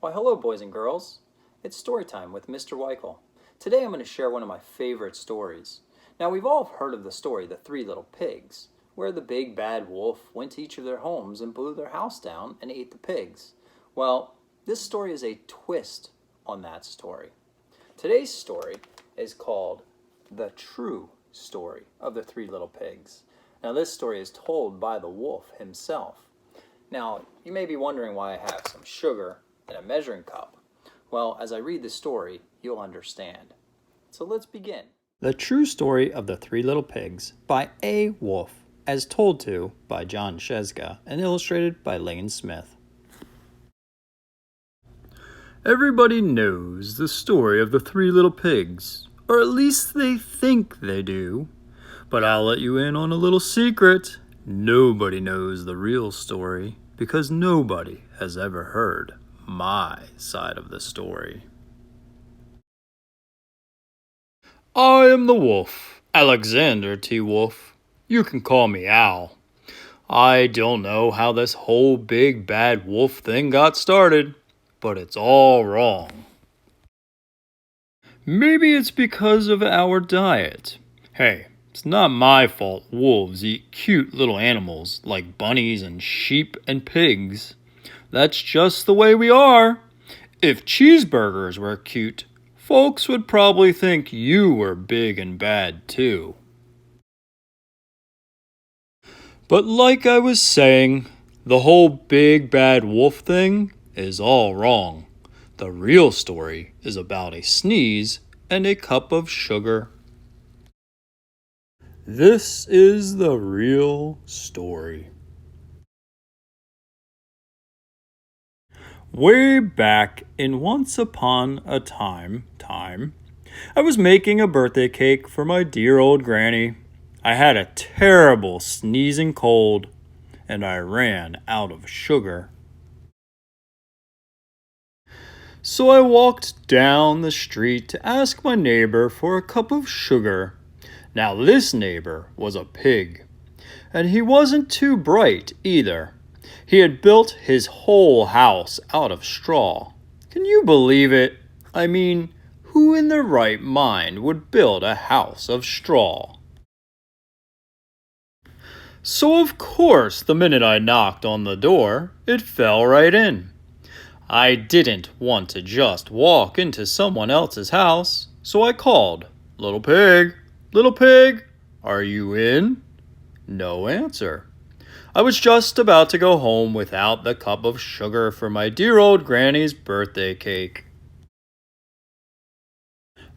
Why, hello, boys and girls. It's story time with Mr. Weichel. Today I'm going to share one of my favorite stories. Now, we've all heard of the story, The Three Little Pigs, where the big bad wolf went to each of their homes and blew their house down and ate the pigs. Well, this story is a twist on that story. Today's story is called The True Story of the Three Little Pigs. Now, this story is told by the wolf himself. Now, you may be wondering why I have some sugar in a measuring cup. Well, as I read the story, you'll understand. So let's begin. The True Story of the Three Little Pigs by A. Wolf, as told to by John Sheska and illustrated by Lane Smith. Everybody knows the story of the Three Little Pigs, or at least they think they do. But I'll let you in on a little secret. Nobody knows the real story because nobody has ever heard my side of the story. I am the wolf, Alexander T. Wolf. You can call me Al. I don't know how this whole big bad wolf thing got started, but it's all wrong. Maybe it's because of our diet. Hey, it's not my fault wolves eat cute little animals like bunnies and sheep and pigs. That's just the way we are. If cheeseburgers were cute, folks would probably think you were big and bad too. But like I was saying, the whole big bad wolf thing is all wrong. The real story is about a sneeze and a cup of sugar. This is the real story. Way back in Once Upon a Time, I was making a birthday cake for my dear old granny. I had a terrible sneezing cold, and I ran out of sugar. So I walked down the street to ask my neighbor for a cup of sugar. Now this neighbor was a pig, and he wasn't too bright either. He had built his whole house out of straw. Can you believe it? I mean, who in their right mind would build a house of straw? So of course, the minute I knocked on the door, it fell right in. I didn't want to just walk into someone else's house, so I called, Little Pig, are you in? No answer. I was just about to go home without the cup of sugar for my dear old granny's birthday cake.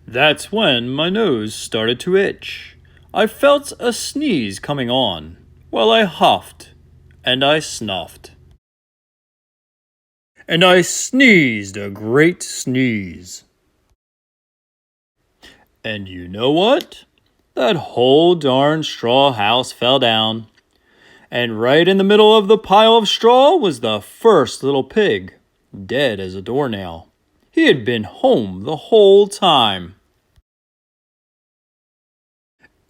That's when my nose started to itch. I felt a sneeze coming on. Well, I huffed, and I snuffed. And I sneezed a great sneeze. And you know what? That whole darn straw house fell down. And right in the middle of the pile of straw was the first little pig, dead as a doornail. He had been home the whole time.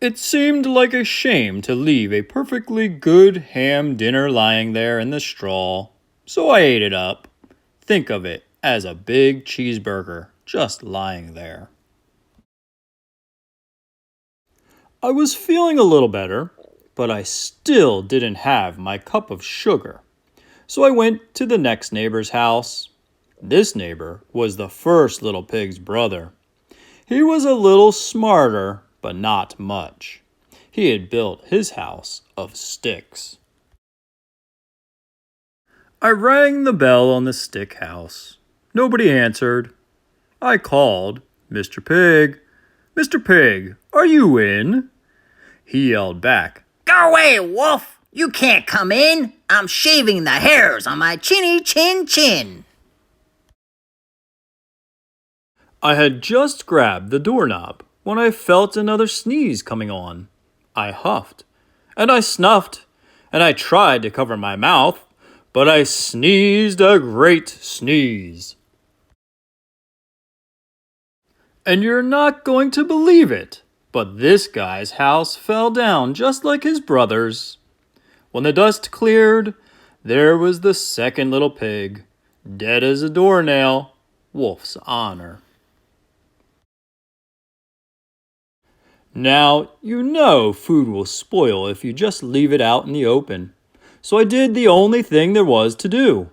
It seemed like a shame to leave a perfectly good ham dinner lying there in the straw, so I ate it up. Think of it as a big cheeseburger just lying there. I was feeling a little better, but I still didn't have my cup of sugar. So I went to the next neighbor's house. This neighbor was the first little pig's brother. He was a little smarter, but not much. He had built his house of sticks. I rang the bell on the stick house. Nobody answered. I called, Mr. Pig. Mr. Pig, are you in? He yelled back, Go away, wolf! You can't come in! I'm shaving the hairs on my chinny chin. I had just grabbed the doorknob when I felt another sneeze coming on. I huffed, and I snuffed, and I tried to cover my mouth, but I sneezed a great sneeze. And you're not going to believe it, but this guy's house fell down just like his brother's. When the dust cleared, there was the second little pig, Dead as a doornail. Wolf's honor. Now, you know food will spoil if you just leave it out in the open. So I did the only thing there was to do.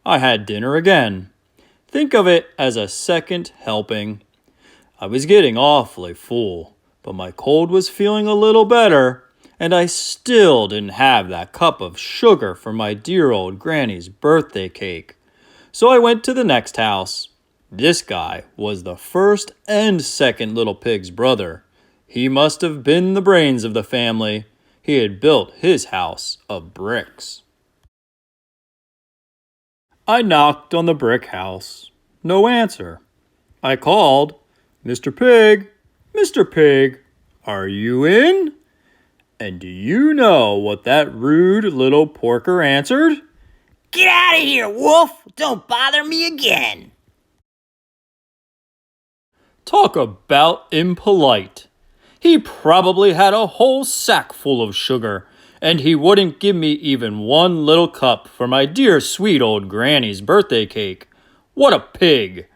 I had dinner again. Think of it as a second helping. I was getting awfully full, but my cold was feeling a little better, and I still didn't have that cup of sugar for my dear old granny's birthday cake. So I went to the next house. This guy was the first and second little pig's brother. He must have been the brains of the family. He had built his house of bricks. I knocked on the brick house. No answer. I called, "Mr. Pig, Mr. Pig, are you in?" And do you know what that rude little porker answered? Get out of here, Wolf! Don't bother me again! Talk about impolite. He probably had a whole sack full of sugar, and he wouldn't give me even one little cup for my dear sweet old granny's birthday cake. What a pig!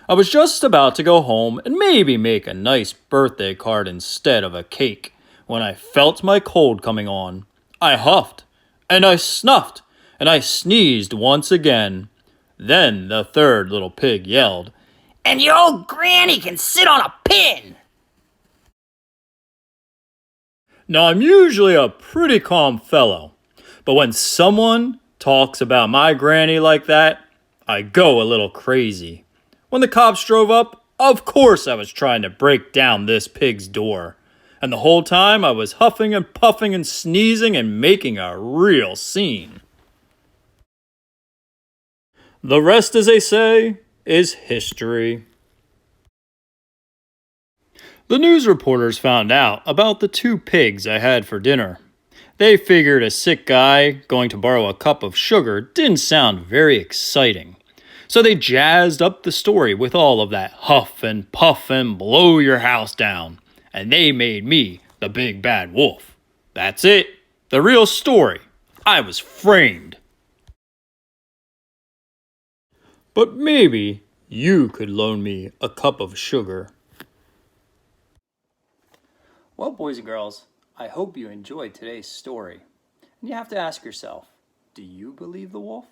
I was just about to go home and maybe make a nice birthday card instead of a cake when I felt my cold coming on. I huffed, and I snuffed, and I sneezed once again. Then the third little pig yelled, And your old granny can sit on a pin! "Now I'm usually a pretty calm fellow, but when someone talks about my granny like that, I go a little crazy. When the cops drove up, of course I was trying to break down this pig's door. And the whole time I was huffing and puffing and sneezing and making a real scene. The rest, as they say, is history. The news reporters found out about the two pigs I had for dinner. They figured a sick guy going to borrow a cup of sugar didn't sound very exciting. So they jazzed up the story with all of that huff and puff and blow your house down. And they made me the big bad wolf. That's it. The real story. I was framed. But maybe you could loan me a cup of sugar. Well, boys and girls, I hope you enjoyed today's story. And you have to ask yourself, do you believe the wolf?